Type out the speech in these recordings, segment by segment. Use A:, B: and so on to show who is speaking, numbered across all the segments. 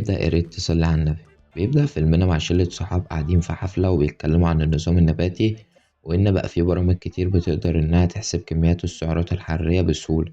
A: كده قريت تصلي على النبي. بيبدأ فيلمنا مع شلة صحاب قاعدين في حفلة وبيتكلموا عن النظام النباتي، وإن بقى في برامج كتير بتقدر إنها تحسب كميات السعرات الحرارية بسهولة.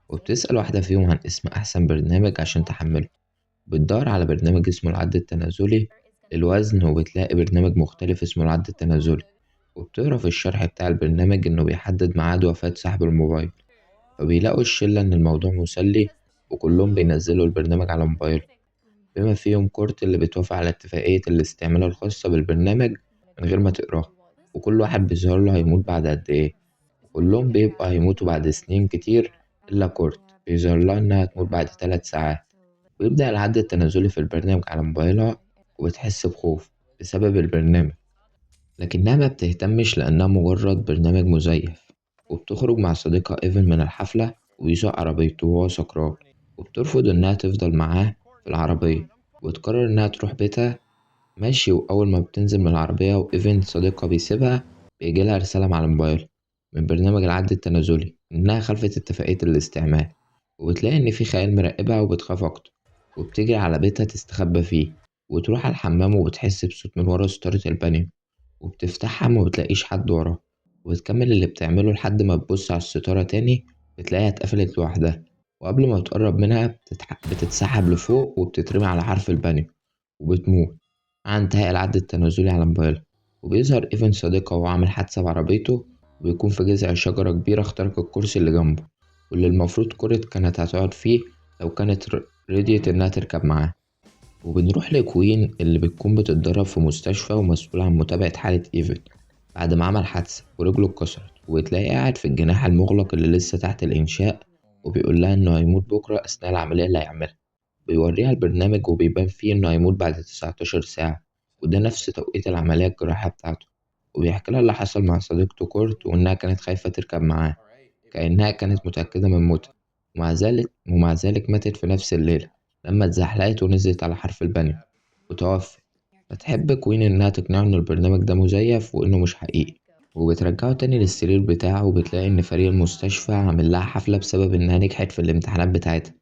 A: وبتسأل واحدة فيهم عن اسم أحسن برنامج عشان تحمله. بتدور على برنامج اسمه العد التنازلي للوزن، وبتلاقي برنامج مختلف اسمه العد التنازلي. وبتقرا في الشرح بتاع البرنامج إنه بيحدد ميعاد وفاة صاحب الموبايل. فبيلاقوا الشلة إن الموضوع مسلي، وكلهم بينزلوا البرنامج على موبايل، بما فيهم كورت اللي بتوافق على اتفاقية الاستعمال الخاصة بالبرنامج من غير ما تقراها. وكل واحد بيظهر له هيموت بعد قد ايه. كلهم بيبقى هيموتوا بعد سنين كتير، إلا كورت بيظهر لها إنها تموت بعد 3 ساعات. ويبدأ العد التنازلي في البرنامج على موبايلها، وبتحس بخوف بسبب البرنامج، لكنها ما بتهتمش لأنها مجرد برنامج مزيف. وبتخرج مع صديقها إيفن من الحفلة، وبيسوق عربيته وهو سكران، وبترفض إنها تفضل معاه في العربية، وتقرر إنها تروح بيتها ماشي. وأول ما بتنزل من العربية وإيفن صديقها بيسيبها، بيجيلها رسالة على الموبايل من برنامج العد التنازلي إنها خلفت اتفاقية الاستعمال. وبتلاقي إن في خيال مراقبها وبتخاف أكتر، وبتجري على بيتها تستخبى فيه، وتروح على الحمام وبتحس بصوت من ورا ستارة البانيو، وبتفتحها ما بتلاقيش حد وراها. وبتكمل اللي بتعمله لحد ما تبص على الستارة تاني، بتلاقيها اتقفلت لوحدها. وقبل ما تقرب منها بتتسحب لفوق وبتترمي على حرف البانيو وبتموت مع انتهاء العد التنازلي على موبايلها. وبيظهر ايفن صديقه وهو عامل حادثة بعربيته، وبيكون في جذع شجرة كبيرة اخترق الكرسي اللي جنبه، واللي المفروض كورت كانت هتقعد فيه لو كانت رضيت إنها تركب معاه. وبنروح لكوين اللي بتكون بتتدرب في مستشفى ومسؤولة عن متابعة حالة إيفن بعد ما عمل حادثة ورجله اتكسرت. وتلاقيه قاعد في الجناح المغلق اللي لسه تحت الإنشاء، وبيقول لها إنه هيموت بكرة أثناء العملية اللي هيعملها. بيوريها البرنامج وبيبان فيه إنه هيموت بعد 19 ساعة، وده نفس توقيت العملية الجراحية بتاعته. وبيحكي لها اللي حصل مع صديقته كورت، وإنها كانت خايفة تركب معاه كأنها كانت متأكدة من موتها. ومع ذلك ماتت في نفس الليلة لما اتزحلقت ونزلت على حرف البانيو وتوفت. فتحب كوين إنها تقنعه إن البرنامج ده مزيف وإنه مش حقيقي، وبترجعه تاني للسرير بتاعه. وبتلاقي إن فريق المستشفى عامل لها حفلة بسبب إنها نجحت في الامتحانات بتاعتها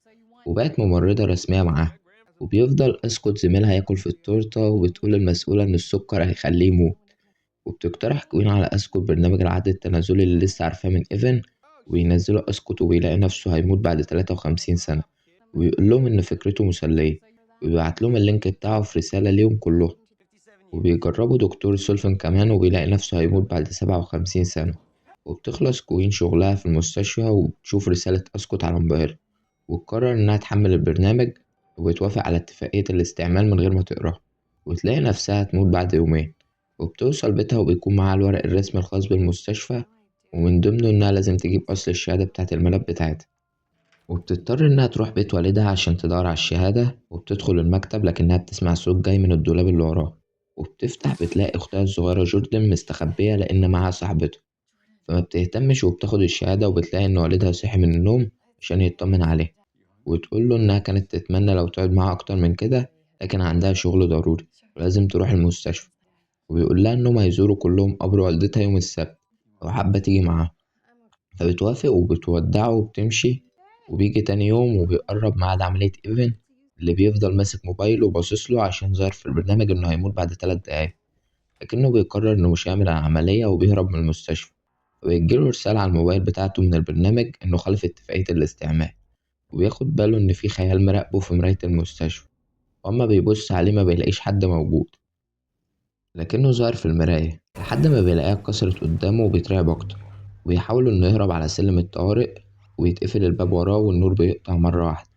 A: وبقت ممرضة رسمية معاها. وبيفضل أسكت زميلها ياكل في التورتة، وبتقول المسؤولة إن السكر هيخليه يموت. وبتقترح كوين على أسكت برنامج العد التنازلي اللي لسه عارفاه من إيفن، وينزله أسكت وبيلاقي نفسه هيموت بعد 53 سنة. وبيقول لهم إن فكرته مسلية، وبيبعت لهم اللينك بتاعه في رسالة ليهم كلهم. وبيجربوا دكتور سولفن كمان، وبيلاقي نفسه هيموت بعد 57 سنة. وبتخلص كوين شغلها في المستشفى، وبتشوف رسالة أسكت على موبايلها، وتقرر إنها تحمل البرنامج، وبتوافق على اتفاقية الاستعمال من غير ما تقراها. وتلاقي نفسها تموت بعد يومين. وبتوصل بيتها وبيكون معاها الورق الرسمي الخاص بالمستشفى، ومن ضمنه إنها لازم تجيب أصل الشهادة بتاعة الميلاد بتاعتها. وبتضطر إنها تروح بيت والدها عشان تدور على الشهادة. وبتدخل المكتب لكنها بتسمع صوت جاي من الدولاب اللي وراه، وبتفتح بتلاقي أختها الصغيرة جوردن مستخبية لأن معاها صاحبتها. فما بتهتمش وبتاخد الشهادة، وبتلاقي إن والدها صحي من النوم عشان يطمن عليها، وتقوله إنها كانت تتمنى لو تقعد معاها أكتر من كده، لكن عندها شغل ضروري ولازم تروح المستشفى. وبيقول لها إنهم هيزوروا كلهم قبر والدتها يوم السبت لو حابة تيجي معاهم. فبتوافق وبتودعه وبتمشي. وبيجي تاني يوم وبيقرب ميعاد عملية إيفن، اللي بيفضل ماسك موبايله وباصصله عشان ظاهر في البرنامج إنه هيموت بعد 3 دقايق، لكنه بيقرر إنه مش هيعمل العملية وبيهرب من المستشفى. وبيجيله رسالة على الموبايل بتاعته من البرنامج إنه خالف اتفاقية الاستعمال، وبياخد باله إن في خيال مراقبه في مراية المستشفى. وأما بيبص عليه ما بيلاقيش حد موجود، لكنه ظاهر في المراية لحد ما بيلاقيها اتكسرت قدامه وبيترعب أكتر. وبيحاول إنه يهرب على سلم الطوارئ، ويتقفل الباب وراه والنور بيقطع مرة واحدة.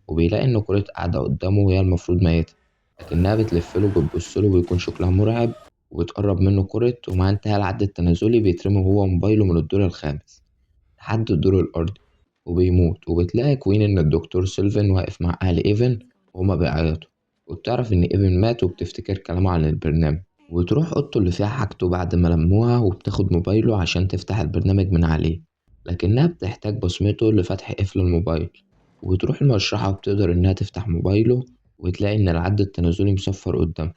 A: وبيلاقي إن كوريت قاعدة قدامه وهي المفروض ميتة، لكنها بتلفله وبتبصله وبيكون شكلها مرعب. وبتقرب منه كوريت، ومع انتهاء العد التنازلي بيترمي هو وموبايله من الدور الخامس لحد الدور الأرضي وبيموت. وبتلاقي كوين إن الدكتور سيلفن واقف مع أهل إيفن وهما بيعيطوا، وبتعرف إن إيفن مات وبتفتكر كلامه عن البرنامج. وتروح أوضته اللي فيها حاجته بعد ما لموها، وبتاخد موبايله عشان تفتح البرنامج من عليه، لكنها بتحتاج بصمته لفتح قفل الموبايل. وبتروح المشرحة وبتقدر إنها تفتح موبايله، وتلاقي إن العد التنازلي مصفر قدامها.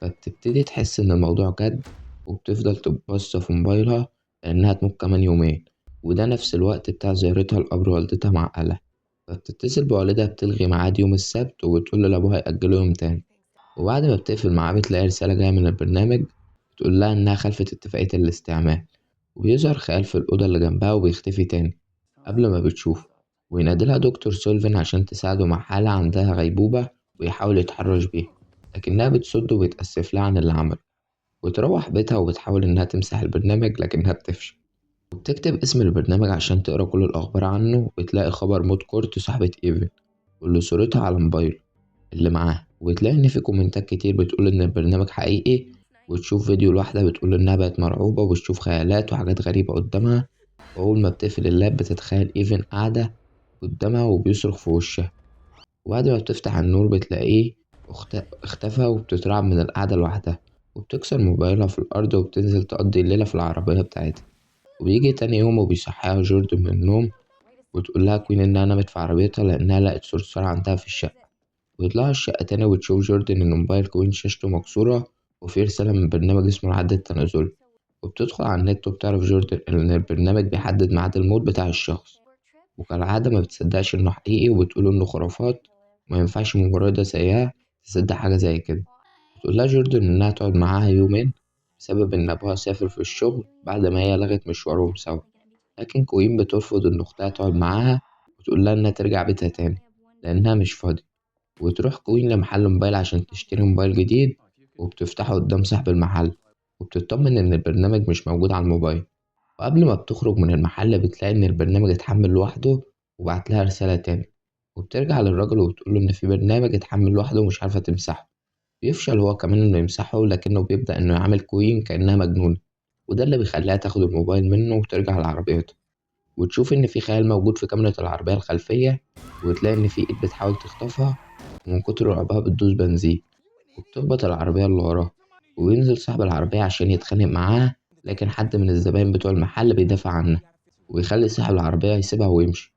A: فبتبتدي تحس إن الموضوع جد، وبتفضل تبص في موبايلها لأنها تموت كمان يومين، وده نفس الوقت بتاع زيارتها لقبر والدتها مع أهلها. فبتتصل بوالدها بتلغي ميعاد يوم السبت وبتقول لأبوها يأجله يوم تاني. وبعد ما بتقفل معاه بتلاقي رسالة جاية من البرنامج بتقول لها إنها خلفت اتفاقية الاستعمال. وبيظهر خيال في الأوضة اللي جنبها وبيختفي تاني قبل ما بتشوفه، وينادلها دكتور سولفين عشان تساعده مع حالة عندها غيبوبة ويحاول يتحرش بيها، لكنها بتصد وبيتأسف لها عن اللي عمله. وتروح بيتها وبتحاول إنها تمسح البرنامج لكنها بتفشل، وبتكتب اسم البرنامج عشان تقرا كل الأخبار عنه، وبتلاقي خبر موت كورت صاحبة إيفن واللي صورتها على موبايله اللي معاها. وبتلاقي إن في كومنتات كتير بتقول إن البرنامج حقيقي، وتشوف فيديو لواحدة بتقول إنها بقت مرعوبة وبتشوف خيالات وحاجات غريبة قدامها. وأول ما بتقفل اللاب بتتخيل إيفن قاعدة قدامها وبيصرخ في وشها. وبعد ما بتفتح النور بتلاقيه اختفى، وبتترعب من القعدة لوحدها، وبتكسر موبايلها في الأرض وبتنزل تقضي الليلة في العربية بتاعتها. وبيجي تاني يوم وبيصحيها جوردن من النوم وتقول لها كوين إنها نامت في عربيتها لأنها لقت صرصار عندها في الشقة. ويطلعوا الشقة تاني وتشوف جوردن إن موبايل كوين شاشته مكسورة وفيه رسالة من برنامج اسمه العد التنازلي. وبتدخل على النت وبتعرف جوردن إن البرنامج بيحدد ميعاد الموت بتاع الشخص، وكالعادة ما بتصدقش إنه حقيقي وبتقول إنه خرافات، وما ينفعش ممرضة زيها تصدق حاجة زي كده. بتقولها جوردن إنها تقعد معاها يومين بسبب إن أبوها سافر في الشغل بعد ما هي لغت مشوارهم سوا. لكن كوين بترفض إن أختها تقعد معاها وتقولها إنها ترجع بيتها تاني لأنها مش فاضية. وتروح كوين لمحل موبايل عشان تشتري موبايل جديد، وبتفتحه قدام صاحب المحل وبتطمن إن البرنامج مش موجود على الموبايل. وقبل ما بتخرج من المحل بتلاقي إن البرنامج اتحمل لوحده وبعتلها رسالة تاني. وبترجع للراجل وبتقوله إن في برنامج اتحمل لوحده ومش عارفة تمسحه. بيفشل هو كمان إنه يمسحه، لكنه بيبدأ إنه يعامل كوين كأنها مجنونة، وده اللي بيخليها تاخد الموبايل منه وترجع لعربيتها. وتشوف إن في خيال موجود في كاميرا العربية الخلفية، وتلاقي إن في إيد بتحاول تخطفها، ومن كتر رعبها بتدوس بنزين وبتخبط العربية اللي وراها. وينزل صاحب العربية عشان يتخانق معاها، لكن حد من الزباين بتوع المحل بيدافع عنها ويخلي صاحب العربية يسيبها ويمشي.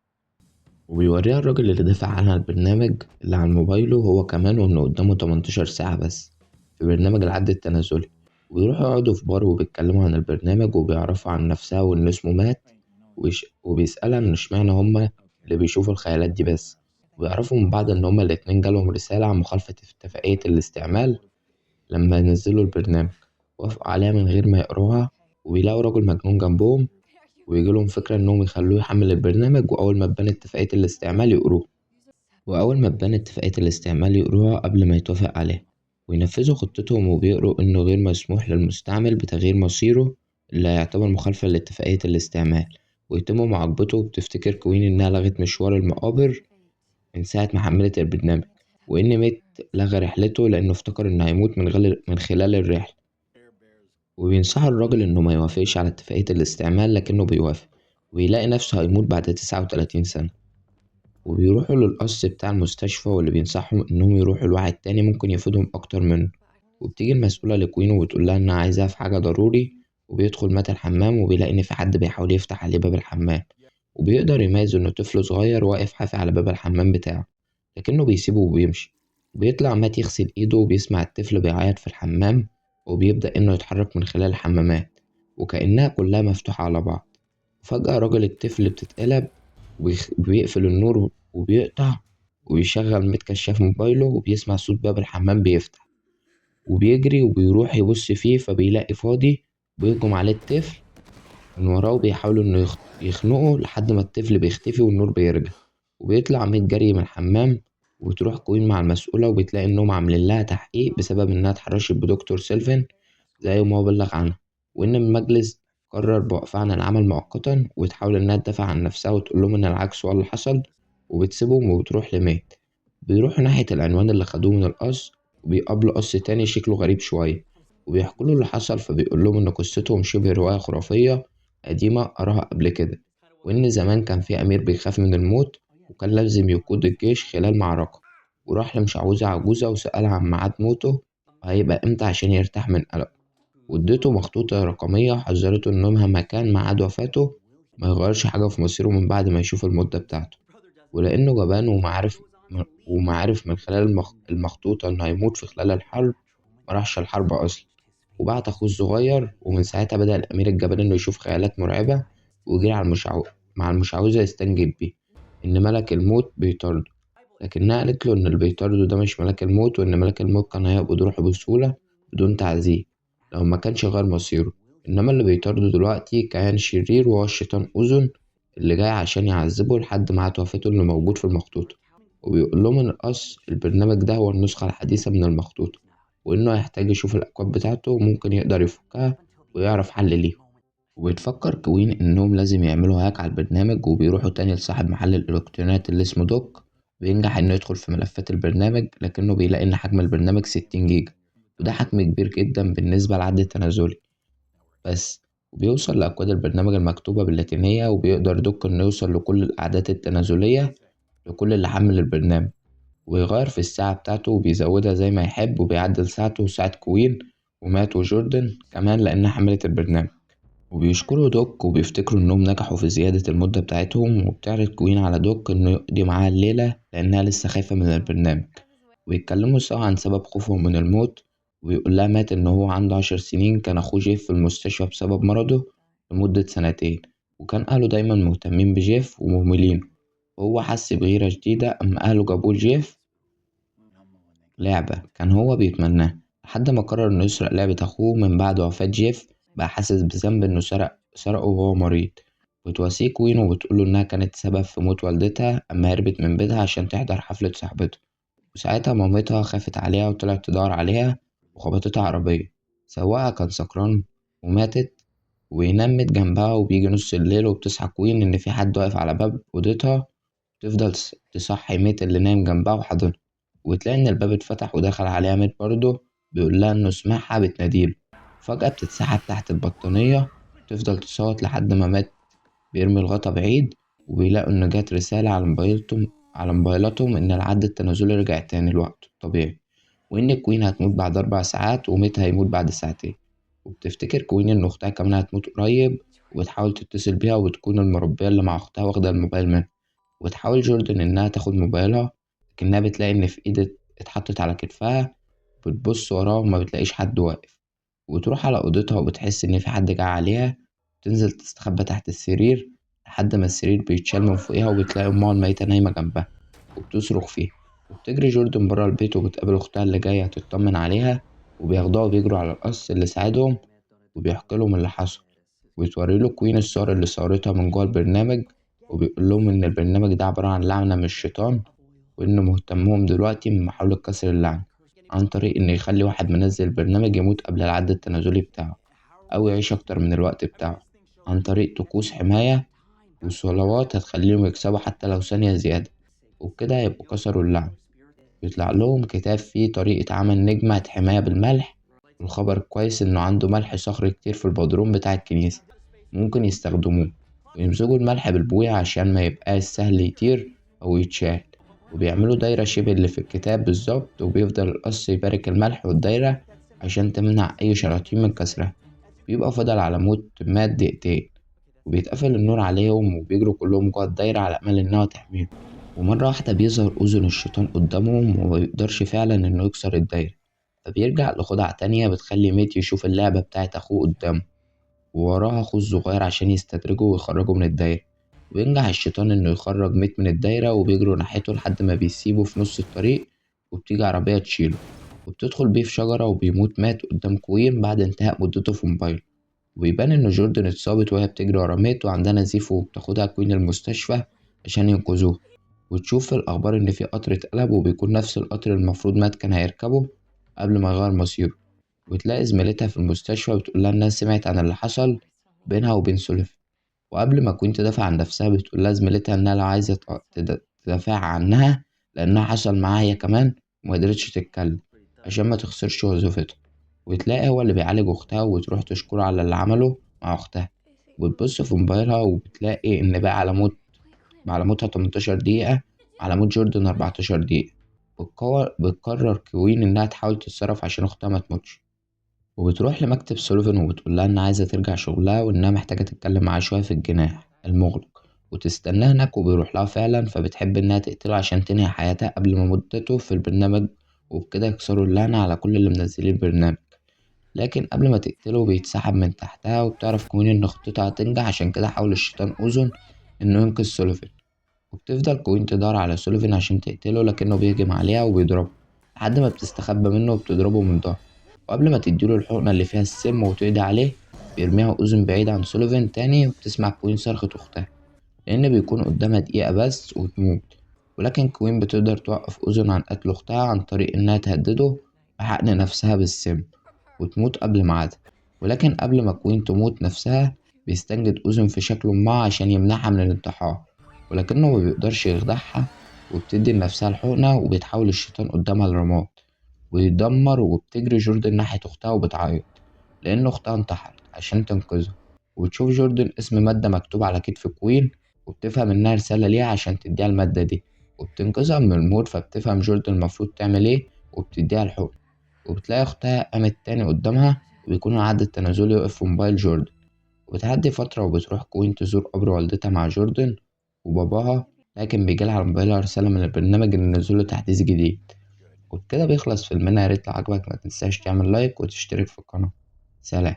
A: وبيوريها الراجل اللي دافع عنها البرنامج اللي على موبايله هو كمان، وإنه قدامه 18 ساعة بس في برنامج العد التنازلي. ويروحوا يقعدوا في بار وبيتكلموا عن البرنامج وبيعرفوا عن نفسها وإن اسمه مات. وبيسألها إن اشمعنى هما اللي بيشوفوا الخيالات دي بس. ويعرفوا من بعض إن هما الاتنين جالهم رسالة عن مخالفة اتفاقية الاستعمال لما نزلوا البرنامج، وافقوا عليها من غير ما يقروها. وبيلاقوا راجل مجنون جنبهم ويجيلهم فكرة إنهم يخلوه يحمل البرنامج، وأول ما تبان اتفاقية الاستعمال يقروها قبل ما يتوافق عليها وينفذوا خطتهم. وبيقروا إنه غير مسموح للمستعمل بتغيير مصيره اللي هيعتبر مخالفة لاتفاقية الاستعمال، ويتم معاقبته. وبتفتكر كوين إنها لغت مشوار المقابر من ساعة ما حملت البرنامج، وإن ميت لغى رحلته لأنه افتكر إنه هيموت من خلال الرحلة. وبينصحوا الراجل إنه ما يوافقش على اتفاقية الاستعمال، لكنه بيوافق ويلاقي نفسه هيموت بعد 39 سنة. وبيروحوا للقص بتاع المستشفى واللي بينصحهم إنهم يروحوا لواحد تاني ممكن يفيدهم أكتر منه. وبتيجي المسؤولة لكوين وبتقولها إنها عايزاها في حاجة ضروري. وبيدخل مات الحمام وبيلاقي إن في حد بيحاول يفتح عليه باب الحمام، وبيقدر يميز إنه طفل صغير واقف حافي على باب الحمام بتاعه، لكنه بيسيبه وبيمشي. بيطلع مات يغسل إيده وبيسمع الطفل بيعيط في الحمام، وبيبدأ إنه يتحرك من خلال الحمامات وكأنها كلها مفتوحة على بعض. فجأة راجل الطفل بتتقلب وبيقفل النور وبيقطع، ويشغل ميت كشاف موبايله وبيسمع صوت باب الحمام بيفتح. وبيجري وبيروح يبص فيه فبيلاقي فاضي. بيهجم عليه الطفل من وراه وبيحاولوا إنه يخنقه لحد ما الطفل بيختفي والنور بيرجع. وبيطلع ميت جري من الحمام. وتروح كوين مع المسؤولة وبتلاقي إنهم عاملين لها تحقيق بسبب إنها اتحرشت بدكتور سيلفين زي ما هو بلغ عنها، وإن المجلس قرر بوقفها عن العمل مؤقتا. وتحاول إنها تدافع عن نفسها وتقول لهم إن العكس هو اللي حصل، وبتسيبهم وبتروح لميت. بيروحوا ناحية العنوان اللي خدوه من القصر، وبيقابلوا قص تاني شكله غريب شوية وبيحكوا له اللي حصل. فبيقول لهم إن قصتهم شبه رواية خرافية قديمة قراها قبل كده، وإن زمان كان في أمير بيخاف من الموت وكان لازم يقود الجيش خلال معركة. وراح لمشعوذة عجوزة وسألها عن ميعاد موته وهيبقى إمتى عشان يرتاح من قلقه. واديته مخطوطة رقمية وحذرته إنه مهما كان ميعاد وفاته ما يغيرش حاجة في مصيره من بعد ما يشوف المدة بتاعته. ولأنه جبان ومعارف من خلال المخطوطة إنه هيموت في خلال الحرب، مراحش الحرب أصلا. وبعت أخوه الصغير. ومن ساعتها بدأ الأمير الجبان إنه يشوف خيالات مرعبة ويجري مع المشعوذة يستنجد بيه. إن ملك الموت بيطارده، لكنها قالت له إن اللي بيطارده ده مش ملك الموت، وإن ملك الموت كان هيقبض روحه بسهولة بدون تعذيب لو ما كانش غير مصيره. إنما اللي بيطارده دلوقتي كيان شرير، وهو الشيطان أذن اللي جاي عشان يعذبه لحد ميعاد وفاته اللي موجود في المخطوطة. وبيقول لهم إن البرنامج ده هو النسخة الحديثة من المخطوطة، وإنه هيحتاج يشوف الأكواد بتاعته وممكن يقدر يفكها ويعرف حل ليها. وبتفكر كوين إنهم لازم يعملوا هاك على البرنامج، وبيروحوا تاني لصاحب محل الإلكترونيات اللي اسمه دوك. بينجح إنه يدخل في ملفات البرنامج، لكنه بيلاقي إن حجم البرنامج 60 جيجا، وده حجم كبير جدا بالنسبة لعد التنازلي بس. وبيوصل لأكواد البرنامج المكتوبة باللاتينية، وبيقدر دوك إنه يوصل لكل الأعداد التنازلية لكل اللي حمل البرنامج، ويغير في الساعة بتاعته وبيزودها زي ما يحب، وبيعدل ساعته وساعة كوين ومات وجوردن كمان لأنها حملت البرنامج. وبيشكروا دوك وبيفتكروا إنهم نجحوا في زيادة المدة بتاعتهم، وبتعرض كوين على دوك إنه يقضي معاها الليلة لأنها لسه خايفة من البرنامج. ويتكلموا سوا عن سبب خوفهم من الموت. ويقول لها مات إن هو عنده 10 سنين كان أخوه جيف في المستشفى بسبب مرضه لمدة سنتين، وكان أهله دايما مهتمين بجيف ومهملينه، وهو حس بغيرة شديدة أما أهله جابوه لجيف لعبة كان هو بيتمناها، لحد ما قرر إنه يسرق لعبة أخوه من بعد وفاة جيف. بقى حاسس بذنب إنه سرقه وهو مريض. بتواسيه كوين وبتقوله إنها كانت سبب في موت والدتها أما هربت من بيتها عشان تحضر حفلة صاحبتها. وساعتها مامتها خافت عليها وطلعت تدور عليها، وخبطتها عربية سواقها كان سكران وماتت. ونمت جنبها، وبيجي نص الليل وبتصحى كوين إن في حد واقف على باب أوضتها. تفضل تصحي ميت اللي نايم جنبها وحضنها، وتلاقي إن الباب اتفتح ودخل عليها ميت برضه، بيقولها إنه سمعها بتناديله. فجأة بتتسحب تحت البطانية، وتفضل تصوت لحد ما مات. بيرمي الغطا بعيد، وبيلاقوا إن جات رسالة على موبايلاتهم إن العد التنازلي رجع تاني لوقته الطبيعي، وإن الكوين هتموت بعد 4 ساعات وميت هيموت بعد ساعتين. وبتفتكر كوين إن أختها كمان هتموت قريب، وبتحاول تتصل بيها، وبتكون المربية اللي مع أختها واخدة الموبايل منها. وتحاول جوردن إنها تاخد موبايلها، لكنها بتلاقي إن في إيد اتحطت على كتفها. بتبص وراها وما بتلاقيش حد واقف، وتروح على أوضتها وبتحس إن في حد جه عليها. تنزل تستخبى تحت السرير لحد ما السرير بيتشال من فوقها، وبتلاقي أمها الميتة نايمة جنبها وبتصرخ فيها. وبتجري جوردن برا البيت وبتقابل أختها اللي جاية تطمن عليها، وبياخدوها وبيجروا على القص اللي ساعدهم، وبيحكي لهم اللي حصل. وبتوري له كوين الصور اللي صورتها من جوه البرنامج، وبيقول لهم إن البرنامج ده عبارة عن لعنة من الشيطان، وإن مهتمهم دلوقتي من محاولة كسر اللعنة عن طريق إن يخلي واحد منزل البرنامج يموت قبل العد التنازلي بتاعه، أو يعيش أكتر من الوقت بتاعه، عن طريق طقوس حماية وصلوات هتخليهم يكسبوا حتى لو ثانية زيادة، وبكده هيبقوا كسروا اللعنة. بيطلع لهم كتاب فيه طريقة عمل نجمة حماية بالملح. والخبر الكويس إنه عنده ملح صخري كتير في البدروم بتاع الكنيسة، ممكن يستخدموه ويمزجوا الملح بالبوية عشان ما يبقاش سهل يطير أو يتشال. وبيعملوا دايرة شبه اللي في الكتاب بالظبط، وبيفضل القص يبارك الملح والدايرة عشان تمنع أي شياطين من كسرها. بيبقى فضل على موت مات دقيقتين، وبيتقفل النور عليهم، وبيجروا كلهم جوه الدايرة على أمل إنها تحميهم. ومرة واحدة بيظهر أذن الشيطان قدامهم، ومبيقدرش فعلا إنه يكسر الدايرة. فبيرجع لخدعة تانية بتخلي ميت يشوف اللعبة بتاعت أخوه قدامه، ووراها أخوه الصغير عشان يستدرجه ويخرجه من الدايرة. وينجح الشيطان إنه يخرج ميت من الدايرة، وبيجروا ناحيته لحد ما بيسيبه في نص الطريق. وبتيجي عربية تشيله، وبتدخل بيه في شجرة، وبيموت مات قدام كوين بعد انتهاء مدته في موبايله. وبيبان إن جوردن اتصابت وهي بتجري ورا ميت وعندها نزيف، وبتاخدها كوين المستشفى عشان ينقذوها. وتشوف في الأخبار إن في قطر اتقلب، وبيكون نفس القطر المفروض مات كان هيركبه قبل ما يغير مصيره. وتلاقي زميلتها في المستشفى وبتقولها إنها سمعت عن اللي حصل بينها وبين سوليف. وقبل ما كوين تدافع عن نفسها بتقولها زميلتها إنها لو عايزة تدافع عنها لأنها حصل معاها هي كمان، ومقدرتش تتكلم عشان ما تخسرش وظيفتها. وتلاقي هو اللي بيعالج أختها، وتروح تشكره على اللي عمله مع أختها. وتبص في موبايلها وبتلاقي إن بقى على موتها 18 دقيقة، على موت جوردن 14 دقيقة. بتقرر كوين إنها تحاول تتصرف عشان أختها متموتش، وبتروح لمكتب سوليفان وبتقول لها إن عايزة ترجع شغلها، وإنها محتاجة تتكلم معاه شوية في الجناح المغلق وتستناه هناك. وبيروح لها فعلا، فبتحب إنها تقتله عشان تنهي حياتها قبل ما مدته في البرنامج، وبكده يكسروا اللعنة على كل اللي منزلين البرنامج. لكن قبل ما تقتله بيتسحب من تحتها، وبتعرف كوين إن خطتها هتنجح، عشان كده حاول الشيطان أذن إنه ينقذ سوليفان. وبتفضل كوين تدور على سوليفين عشان تقتله، لكنه بيهجم عليها وبيضربه لحد ما بتستخبى منه وبتضربه من ظهره. وقبل ما تديله الحقنة اللي فيها السم وتقضي عليه، بيرميها أذن بعيد عن سوليفين تاني، وبتسمع كوين صرخة أختها لأن بيكون قدامها دقيقة بس وتموت. ولكن كوين بتقدر توقف أذن عن قتل أختها عن طريق إنها تهدده بحقن نفسها بالسم وتموت قبل ميعادها. ولكن قبل ما كوين تموت نفسها، بيستنجد أذن في شكل أمها عشان يمنعها من الانتحار، ولكنه مبيقدرش يخدعها. وبتدي لنفسها الحقنة وبيتحول الشيطان قدامها لرماد ويدمر. وبتجري جوردن ناحية أختها وبتعيط لأن أختها انتحرت عشان تنقذها. وبتشوف جوردن اسم مادة مكتوب على كتف كوين، وبتفهم إنها رسالة ليها عشان تديها المادة دي وبتنقذها من الموت. فبتفهم جوردن المفروض تعمل إيه وبتديها الحقنة. وبتلاقي أختها قامت تاني قدامها، وبيكون العد التنازلي واقف في موبايل جوردن. وبتعدي فترة وبتروح كوين تزور قبر والدتها مع جوردن وباباها، لكن بيجيلها على موبايلها رسالة من البرنامج إن نزوله تحديث جديد. وبكده بيخلص فيلمنا. ياريت لو عجبك متنساش تعمل لايك وتشترك في القناة. سلام.